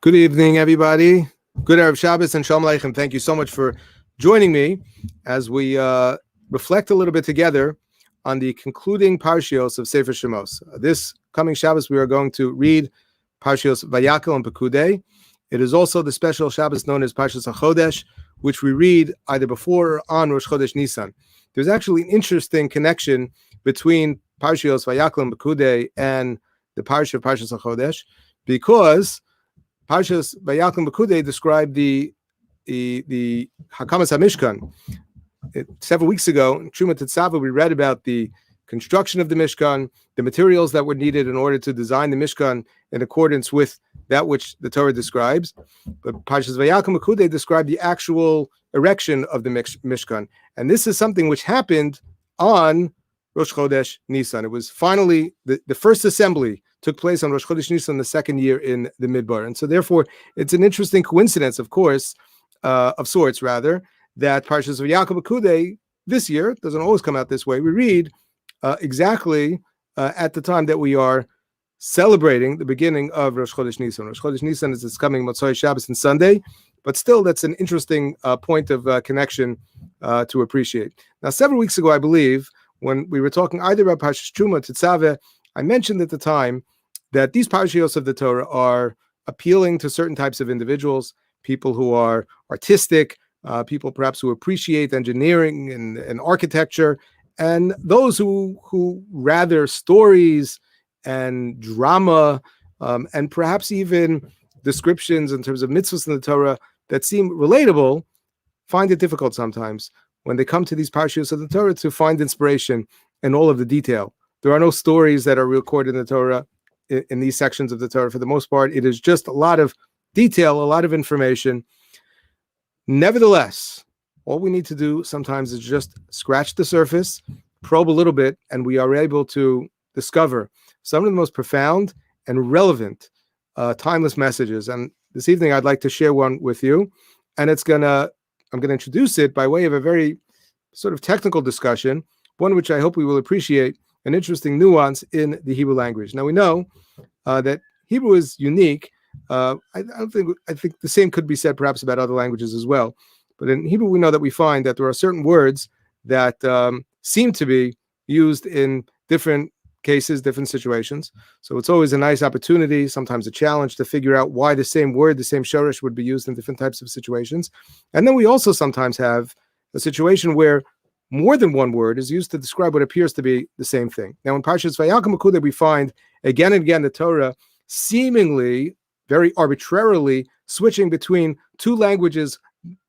Good evening, everybody. Good Erev Shabbos and Shalom Aleichem. Thank you so much for joining me as we reflect a little bit together on the concluding Parshios of Sefer Shemos. This coming Shabbos, we are going to read Parshios Vayakel and Pekudei. It is also the special Shabbos known as Parshas HaChodesh, which we read either before or on Rosh Chodesh Nisan. There's actually an interesting connection between Parshios Vayakel and Pekudei and the Parsha of Parshas HaChodesh, because Parshas Vayakel and Pekudei describe the Hakamas HaMishkan. Several weeks ago, in Truma Tetzava, we read about the construction of the Mishkan, the materials that were needed in order to design the Mishkan in accordance with that which the Torah describes. But Parshas Vayakel and Pekudei describe the actual erection of the Mishkan. And this is something which happened on Rosh Chodesh Nisan. It was finally the first assembly took place on Rosh Chodesh Nisan, the second year in the Midbar. And so therefore, it's an interesting coincidence, of course, of sorts rather, that Parshas Vayakel Pekudei this year, doesn't always come out this way, we read exactly at the time that we are celebrating the beginning of Rosh Chodesh Nisan. Rosh Chodesh Nisan is this coming Motzei Shabbos and Sunday, but still that's an interesting point of connection to appreciate. Now, several weeks ago, I believe, when we were talking either about Parshas Truma, Tetzaveh, I mentioned at the time that these Parshios of the Torah are appealing to certain types of individuals, people who are artistic, people perhaps who appreciate engineering and architecture, and those who rather stories and drama, and perhaps even descriptions in terms of mitzvahs in the Torah that seem relatable, find it difficult sometimes when they come to these Parshios of the Torah to find inspiration in all of the detail. There are no stories that are recorded in the Torah, in these sections of the Torah. For the most part, it is just a lot of detail, a lot of information. Nevertheless, all we need to do sometimes is just scratch the surface, probe a little bit, and we are able to discover some of the most profound and relevant, timeless messages. And this evening, I'd like to share one with you, and I'm going to introduce it by way of a very sort of technical discussion, one which I hope we will appreciate, an interesting nuance in the Hebrew language. Now, we know that Hebrew is unique. I think the same could be said perhaps about other languages as well. But in Hebrew, we know that we find that there are certain words that seem to be used in different cases, different situations. So it's always a nice opportunity, sometimes a challenge, to figure out why the same word, the same shoresh, would be used in different types of situations. And then we also sometimes have a situation where more than one word is used to describe what appears to be the same thing. Now, in Parshas Vayakel and Pekudei, we find again and again the Torah seemingly, very arbitrarily, switching between two languages,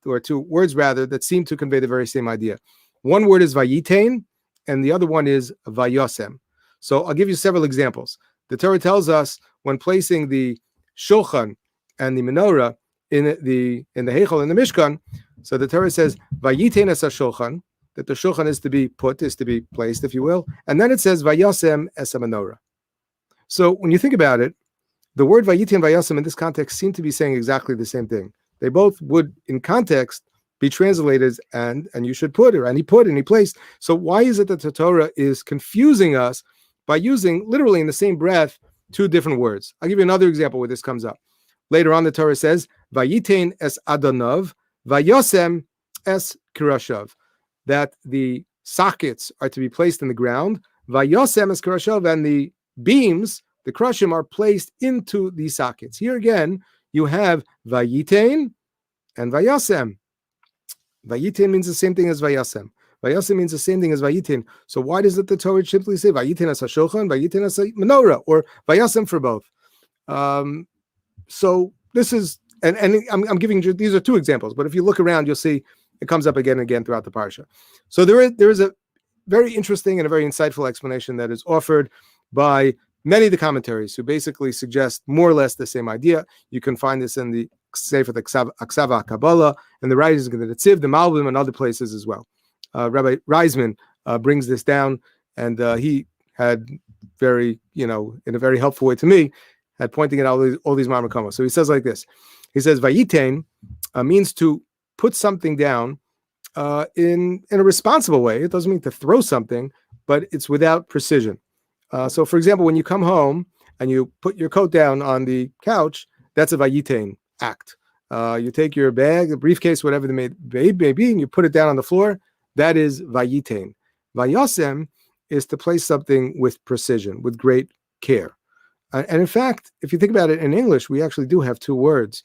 or two words rather, that seem to convey the very same idea. One word is Vayitain, and the other one is Vayosem. So I'll give you several examples. The Torah tells us when placing the Shulchan and the Menorah in the Heichal, in the Mishkan, so the Torah says Vayitain es HaShulchan, that the Shulchan is to be placed, if you will, and then it says Vayosem es HaMenorah. So when you think about it, the word Vayitain and Vayosem in this context seem to be saying exactly the same thing. They both would, in context, be translated and you should put, or and he put and he placed. So why is it that the Torah is confusing us by using literally in the same breath two different words? I'll give you another example where this comes up. Later on, the Torah says Vayitain es Adonov, Vayosem es Kirashav, that the sockets are to be placed in the ground, Vayosem es Kirashav, and the beams, the krushim, are placed into these sockets. Here again, you have Vayitain and Vayosem. Vayitain means the same thing as Vayosem. Vayosem means the same thing as Vayitain. So why does the Torah simply say Vayitain as HaShulchan, Vayitain as Menorah, or Vayosem for both? So this is, and I'm giving you, these are two examples, but if you look around, you'll see it comes up again and again throughout the parsha. So there is a very interesting and a very insightful explanation that is offered by many of the commentaries, who basically suggest more or less the same idea. You can find this in the Sefer the Aksava Kabbalah, and the writings of the Netziv, the Malbim, and other places as well. Rabbi Reisman brings this down, and he had very, in a very helpful way to me, had pointing out all these Marmakomos. So he says like this. He says, Vayitain means to put something down in a responsible way. It doesn't mean to throw something, but it's without precision. So, for example, when you come home and you put your coat down on the couch, that's a vayitain act. You take your bag, the briefcase, whatever the may be, and you put it down on the floor. That is vayitain. Vayosem is to place something with precision, with great care. And in fact, if you think about it in English, we actually do have two words.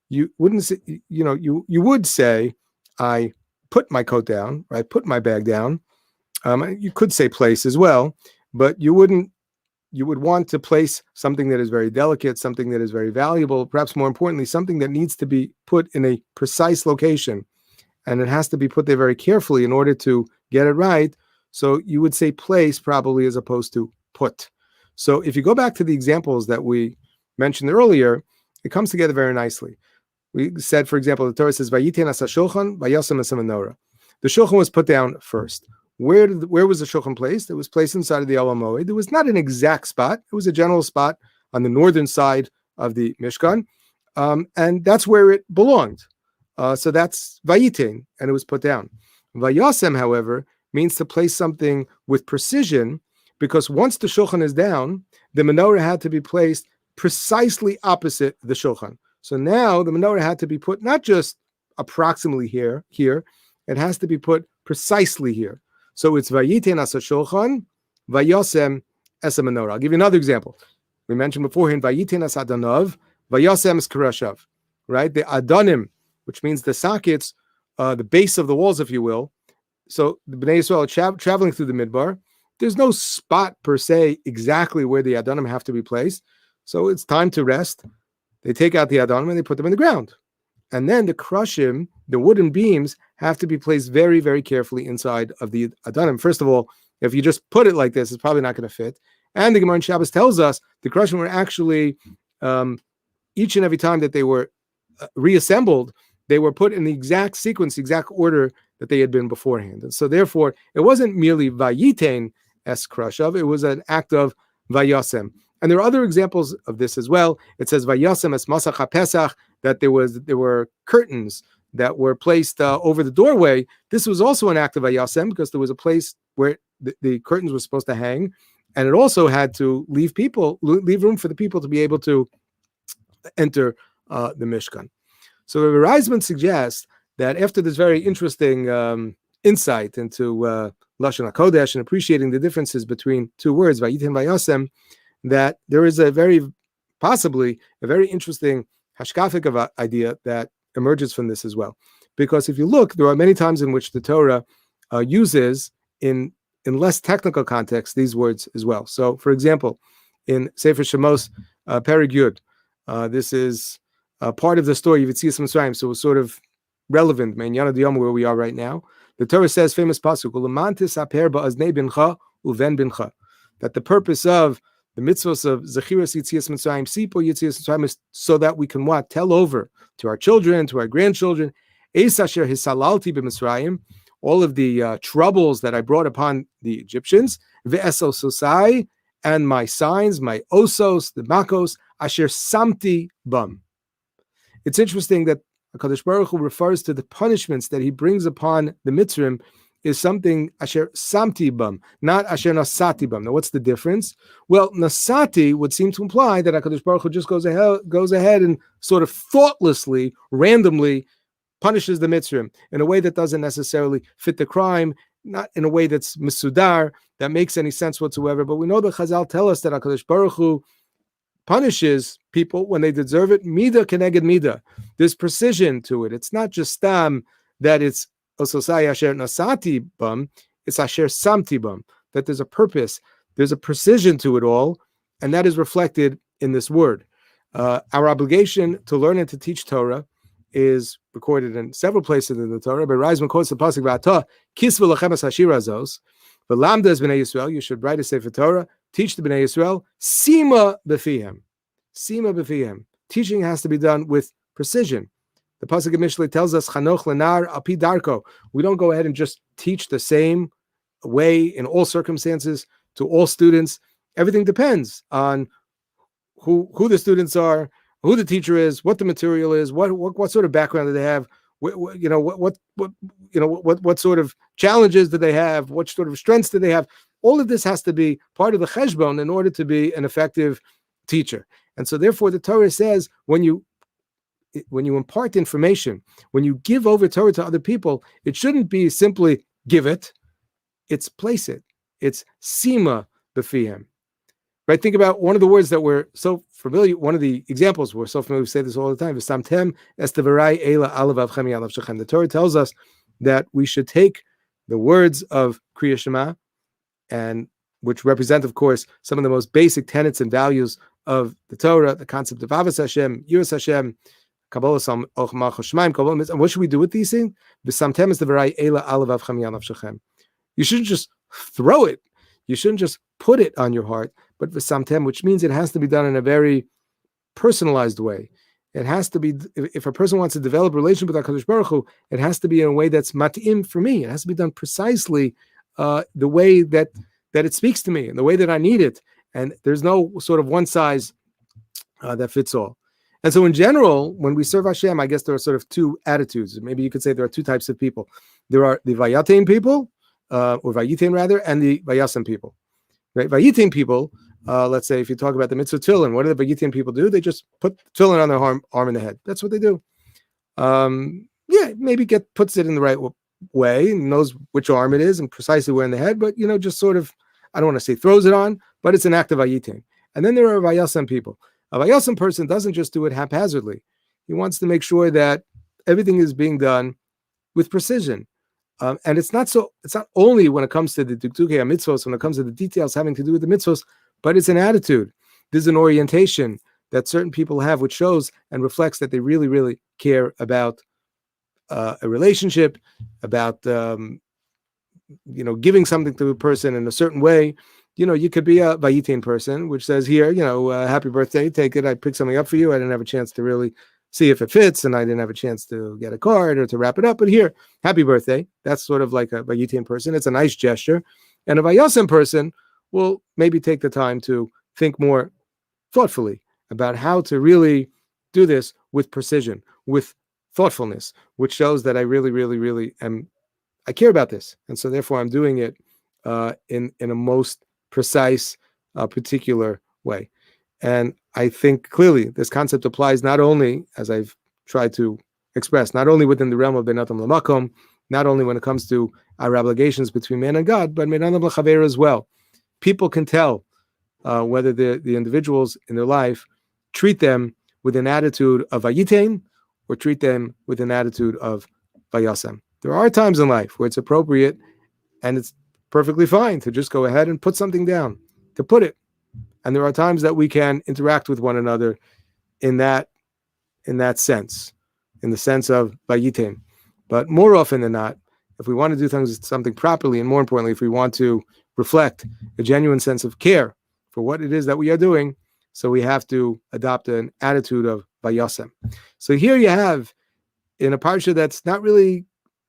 You wouldn't say, you would say, I put my coat down, or I put my bag down. You could say place as well, but you would want to place something that is very delicate, something that is very valuable, perhaps more importantly, something that needs to be put in a precise location. And it has to be put there very carefully in order to get it right. So you would say place probably as opposed to put. So if you go back to the examples that we mentioned earlier, it comes together very nicely. We said, for example, the Torah says, "Vayiten asa shulchan, vayasem asa menorah." The shulchan was put down first. Where was the shulchan placed? It was placed inside of the Olam Moed. It was not an exact spot. It was a general spot on the northern side of the Mishkan, and that's where it belonged. So that's vayitin, and it was put down. Vayasem, however, means to place something with precision, because once the shulchan is down, the menorah had to be placed precisely opposite the shulchan. So now the menorah had to be put not just approximately here. It has to be put precisely here. So it's vayitin asa shulchan, vayosem esa menorah. I'll give you another example. We mentioned beforehand, vayitin asa adanav, vayosem es karashav. Right? The adonim, which means the sockets, the base of the walls, if you will. So the Bnei Yisrael are traveling through the Midbar. There's no spot per se exactly where the adonim have to be placed. So it's time to rest. They take out the adonim and they put them in the ground. And then the krushim, the wooden beams, have to be placed very, very carefully inside of the adonim. First of all, if you just put it like this, it's probably not going to fit. And the Gemara in Shabbos tells us the krushim were actually, each and every time that they were reassembled, they were put in the exact sequence, the exact order that they had been beforehand. And so therefore, it wasn't merely vayitain es krashav, it was an act of vayasem. And there are other examples of this as well. It says vayasem es masach haPesach, that there were curtains that were placed over the doorway. This was also an act of vayasem, because there was a place where the curtains were supposed to hang, and it also had to leave room for the people to be able to enter the Mishkan. So the Reisman suggests that after this very interesting insight into Lashon HaKodesh and appreciating the differences between two words, Vayitin Vayasem, that there is possibly a very interesting hashkafic idea that emerges from this as well. Because if you look, there are many times in which the Torah uses in less technical context these words as well. So, for example, in Sefer Shemos, Perek Yud, this is part of the story of Yetzias Mitzrayim, so it's sort of relevant, man, Yana Diyom, where we are right now. The Torah says, famous pasuk, that the purpose of the mitzvahs of Zechiras Yetzias Mitzrayim, Sipur Yetzias Mitzrayim, is so that we can what? Tell over to our children, to our grandchildren, Eis asher hisalalti b'Mitzrayim, all of the troubles that I brought upon the Egyptians, ve'esososai, and my signs, my osos, the makos, asher samti bam. It's interesting that HaKadosh Baruch Hu refers to the punishments that he brings upon the Mitzrim is something asher samti bam, not asher nasati bam. Now, what's the difference? Well, nasati would seem to imply that HaKadosh Baruch Hu just goes ahead and sort of thoughtlessly, randomly punishes the Mitzrim in a way that doesn't necessarily fit the crime, not in a way that's misudar, that makes any sense whatsoever. But we know that Chazal tell us that HaKadosh Baruch Hu punishes people when they deserve it. Mida keneged mida. There's precision to it. It's not just stam that it's ososai asher nasati bam. It's asher samti bam. That there's a purpose. There's a precision to it all, and that is reflected in this word. Our obligation to learn and to teach Torah is recorded in several places in the Torah. But Reisman quotes the pasuk v'ata kisvu lachem es hashira zos v'lamda es b'nei Yisrael. You should write a sefer Torah. Teach the Bnei Yisrael, sima b'fihem. Sima b'fihem. Teaching has to be done with precision. The pasuk in Mishlei tells us, Chanoch lenar al pi darko. We don't go ahead and just teach the same way in all circumstances to all students. Everything depends on who the students are, who the teacher is, what the material is, what sort of background do they have, what sort of challenges do they have, what sort of strengths do they have. All of this has to be part of the cheshbon in order to be an effective teacher. And so therefore the Torah says when you impart information, when you give over Torah to other people, it shouldn't be simply give it, it's place it. It's sima b'fihem. Right? Think about one of the words that we're so familiar, one of the examples we're so familiar, we say this all the time, V'samtem es devarai eila alav avchem yalav shechem. The Torah tells us that we should take the words of Kriya Shema, and which represent, of course, some of the most basic tenets and values of the Torah, the concept of Avos Hashem, Yiras Hashem, Kabbalah Sam, Ochma Choshmaim, Kabbalah Mitzvah. And what should we do with these things? V'samtem es devarai eila alav avchem yalav shechem. You shouldn't just throw it. You shouldn't just put it on your heart, but v'samtem, which means it has to be done in a very personalized way. It has to be, if a person wants to develop a relationship with HaKadosh Baruch Hu, it has to be in a way that's mat'im for me. It has to be done precisely the way that it speaks to me and the way that I need it. And there's no sort of one size that fits all. And so in general, when we serve Hashem, I guess there are sort of two attitudes. Maybe you could say there are two types of people. There are the Vayatein people, or Vayitin rather, and the Vayasem people. Right? Vayitin people, let's say if you talk about the mitzvah tefillin, what do the Vayitin people do? They just put tefillin on their arm and the head. That's what they do. Maybe puts it in the right way and knows which arm it is and precisely where in the head, but just sort of, I don't want to say throws it on, but it's an act of Vayitin. And then there are Vayasem people. A Vayasem person doesn't just do it haphazardly. He wants to make sure that everything is being done with precision. And it's not only when it comes to the Duktukei mitzvos, when it comes to the details having to do with the mitzvos, but it's an attitude. There's an orientation that certain people have, which shows and reflects that they really, really care about a relationship, about giving something to a person in a certain way. You could be a Vayitin person, which says here, happy birthday, take it. I picked something up for you. I didn't have a chance to really see if it fits, and I didn't have a chance to get a card or to wrap it up. But here, happy birthday. That's sort of like a Vayitin person. It's a nice gesture. And a Vayasem person will maybe take the time to think more thoughtfully about how to really do this with precision, with thoughtfulness, which shows that I really, really, really I care about this. And so therefore I'm doing it in a most precise, particular way. And I think clearly this concept applies not only, as I've tried to express, not only within the realm of Ben Adam Lamakom, not only when it comes to our obligations between man and God, but Ben Adam L'Chaver as well. People can tell whether the individuals in their life treat them with an attitude of Vayitain or treat them with an attitude of Vayasem. There are times in life where it's appropriate and it's perfectly fine to just go ahead and put something down, to put it. And there are times that we can interact with one another in that sense, in the sense of Vayitain. But more often than not, if we want to do something properly, and more importantly, if we want to reflect a genuine sense of care for what it is that we are doing, so we have to adopt an attitude of Vayasem. So here you have, in a parsha that's not really,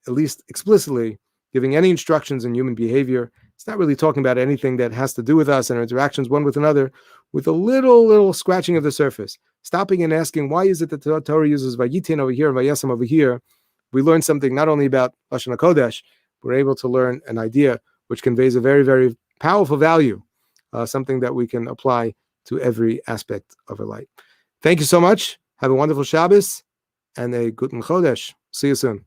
at least explicitly, giving any instructions in human behavior. It's not really talking about anything that has to do with us and our interactions one with another, with a little scratching of the surface, stopping and asking, why is it that the Torah uses Vayitin over here and Vayasem over here? We learn something not only about Lashon HaKodesh, we're able to learn an idea which conveys a very, very powerful value, something that we can apply to every aspect of our life. Thank you so much. Have a wonderful Shabbos and a Guten Chodesh. See you soon.